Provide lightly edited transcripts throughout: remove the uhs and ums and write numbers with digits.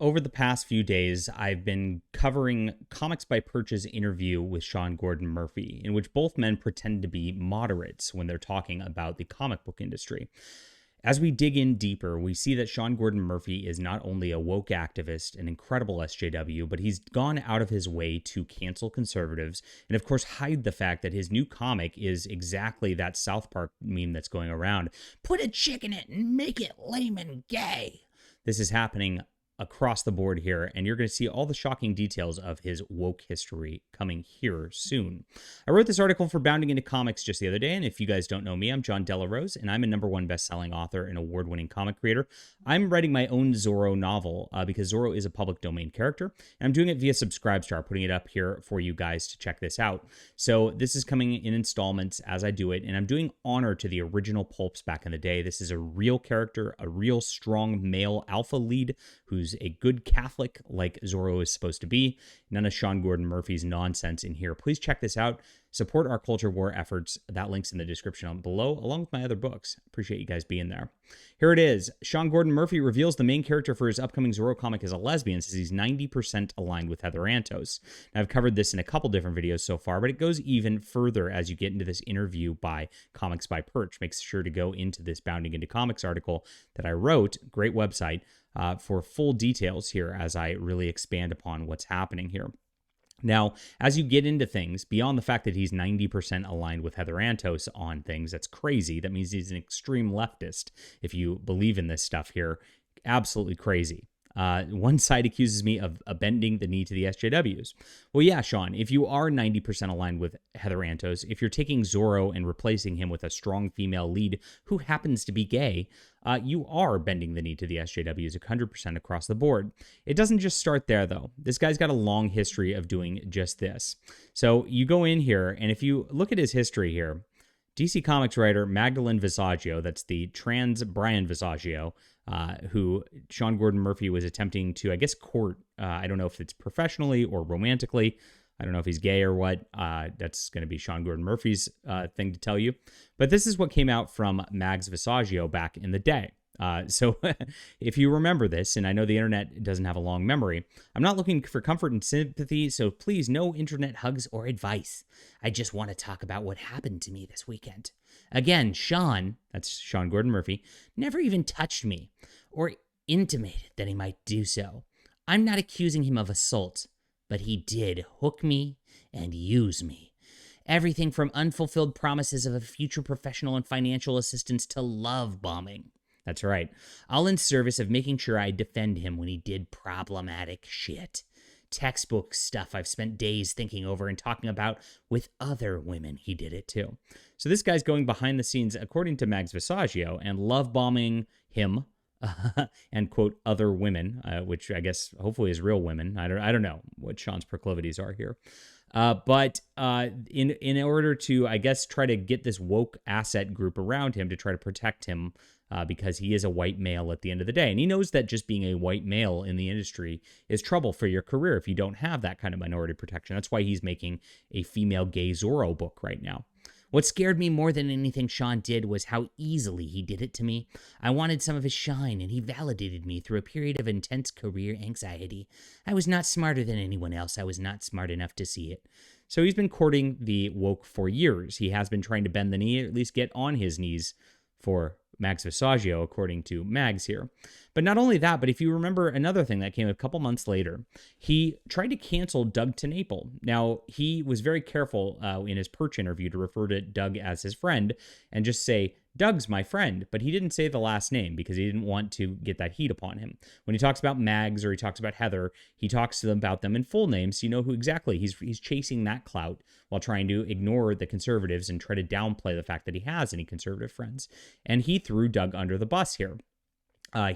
Over the past few days, I've been covering Comics by Perch's interview with Sean Gordon Murphy, in which both men pretend to be moderates when they're talking about the comic book industry. As we dig in deeper, we see that Sean Gordon Murphy is not only a woke activist, an incredible SJW, but he's gone out of his way to cancel conservatives and, of course, hide the fact that his new comic is exactly that South Park meme that's going around. Put a chick in it and make it lame and gay. This is happening across the board here, and you're going to see all the shocking details of his woke history coming here soon. I wrote this article for Bounding Into Comics just the other day, and if you guys don't know me, I'm John Delarose, and I'm a #1 best-selling author and award-winning comic creator. I'm writing my own Zorro novel because Zorro is a public domain character, and I'm doing it via Subscribestar, putting it up here for you guys to check this out. So this is coming in installments as I do it, and I'm doing honor to the original pulps back in the day. This is a real character, a real strong male alpha lead who's a good Catholic like Zorro is supposed to be. None of Sean Gordon Murphy's nonsense in here. Please check this out. Support our culture war efforts. That link's in the description below, along with my other books. Appreciate you guys being there. Here it is. Sean Gordon Murphy reveals the main character for his upcoming Zorro comic is a lesbian, says he's 90% aligned with Heather Antos. Now, I've covered this in a couple different videos so far, but it goes even further as you get into this interview by Comics by Perch. Make sure to go into this Bounding Into Comics article that I wrote. Great website for full details here as I really expand upon what's happening here. Now, as you get into things, beyond the fact that he's 90% aligned with Heather Antos on things, that's crazy. That means he's an extreme leftist, if you believe in this stuff here. Absolutely crazy. One side accuses me of bending the knee to the SJWs. Well, yeah, Sean, if you are 90% aligned with Heather Antos, if you're taking Zorro and replacing him with a strong female lead who happens to be gay, you are bending the knee to the SJWs 100% across the board. It doesn't just start there, though. This guy's got a long history of doing just this. So you go in here, and if you look at his history here, DC Comics writer Magdalene Visaggio, that's the trans Brian Visaggio, who Sean Gordon Murphy was attempting to, I guess, court. I don't know if it's professionally or romantically. I don't know if he's gay or what. That's going to be Sean Gordon Murphy's thing to tell you. But this is what came out from Mags Visaggio back in the day. So if you remember this, and I know the internet doesn't have a long memory, I'm not looking for comfort and sympathy, so please no internet hugs or advice. I just want to talk about what happened to me this weekend. Again, Sean, that's Sean Gordon Murphy, never even touched me or intimated that he might do so. I'm not accusing him of assault, but he did hook me and use me. Everything from unfulfilled promises of a future professional and financial assistance to love bombing. That's right. All in service of making sure I defend him when he did problematic shit. Textbook stuff I've spent days thinking over and talking about with other women he did it to. So this guy's going behind the scenes, according to Mags Visaggio, and love bombing him and, quote, other women, which I guess hopefully is real women. I don't know what Sean's proclivities are here. But in order to, I guess, try to get this woke asset group around him to try to protect him because he is a white male at the end of the day. And he knows that just being a white male in the industry is trouble for your career if you don't have that kind of minority protection. That's why he's making a female gay Zorro book right now. What scared me more than anything Sean did was how easily he did it to me. I wanted some of his shine, and he validated me through a period of intense career anxiety. I was not smarter than anyone else. I was not smart enough to see it. So he's been courting the woke for years. He has been trying to bend the knee, or at least get on his knees for Mags Visaggio, according to Mags here. But not only that, but if you remember another thing that came a couple months later, he tried to cancel Doug TenNapel. Now, he was very careful in his Perch interview to refer to Doug as his friend and just say, Doug's my friend, but he didn't say the last name because he didn't want to get that heat upon him. When he talks about Mags or he talks about Heather, he talks to them about them in full names, so you know who exactly. He's chasing that clout while trying to ignore the conservatives and try to downplay the fact that he has any conservative friends. And he threw Doug under the bus here.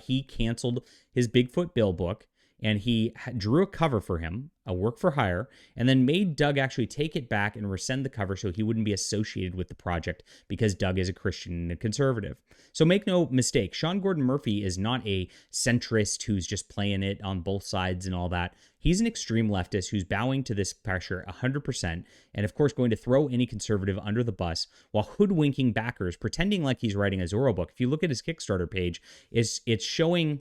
He canceled his Bigfoot Bill book, and he drew a cover for him, a work for hire, and then made Doug actually take it back and rescind the cover so he wouldn't be associated with the project because Doug is a Christian and a conservative. So make no mistake, Sean Gordon Murphy is not a centrist who's just playing it on both sides and all that. He's an extreme leftist who's bowing to this pressure 100% and, of course, going to throw any conservative under the bus while hoodwinking backers, pretending like he's writing a Zorro book. If you look at his Kickstarter page, it's showing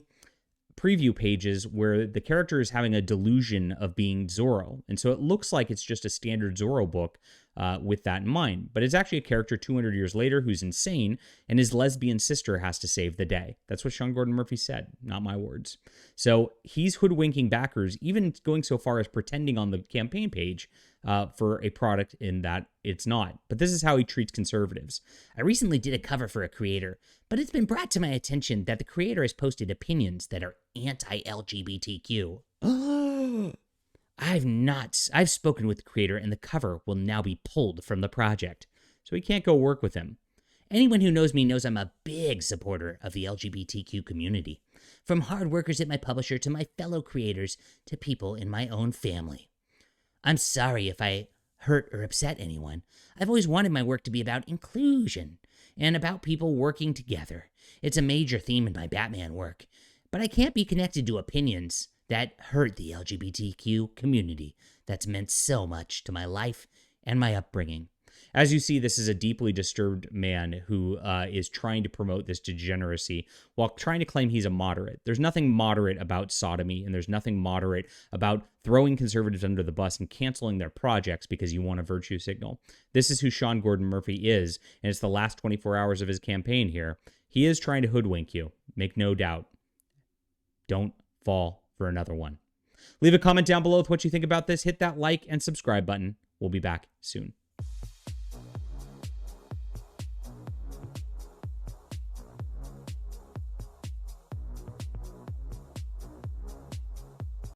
preview pages where the character is having a delusion of being Zorro. And so it looks like it's just a standard Zorro book with that in mind. But it's actually a character 200 years later who's insane, and his lesbian sister has to save the day. That's what Sean Gordon Murphy said, not my words. So he's hoodwinking backers, even going so far as pretending on the campaign page for a product in that it's not. But this is how he treats conservatives. I recently did a cover for a creator, but it's been brought to my attention that the creator has posted opinions that are anti-LGBTQ. I've spoken with the creator, and the cover will now be pulled from the project. So he can't go work with him. Anyone who knows me knows I'm a big supporter of the LGBTQ community. From hard workers at my publisher to my fellow creators to people in my own family. I'm sorry if I hurt or upset anyone. I've always wanted my work to be about inclusion and about people working together. It's a major theme in my Batman work. But I can't be connected to opinions that hurt the LGBTQ community that's meant so much to my life and my upbringing. As you see, this is a deeply disturbed man who is trying to promote this degeneracy while trying to claim he's a moderate. There's nothing moderate about sodomy, and there's nothing moderate about throwing conservatives under the bus and canceling their projects because you want a virtue signal. This is who Sean Gordon Murphy is, and it's the last 24 hours of his campaign here. He is trying to hoodwink you, make no doubt. Don't fall for another one. Leave a comment down below with what you think about this. Hit that like and subscribe button. We'll be back soon.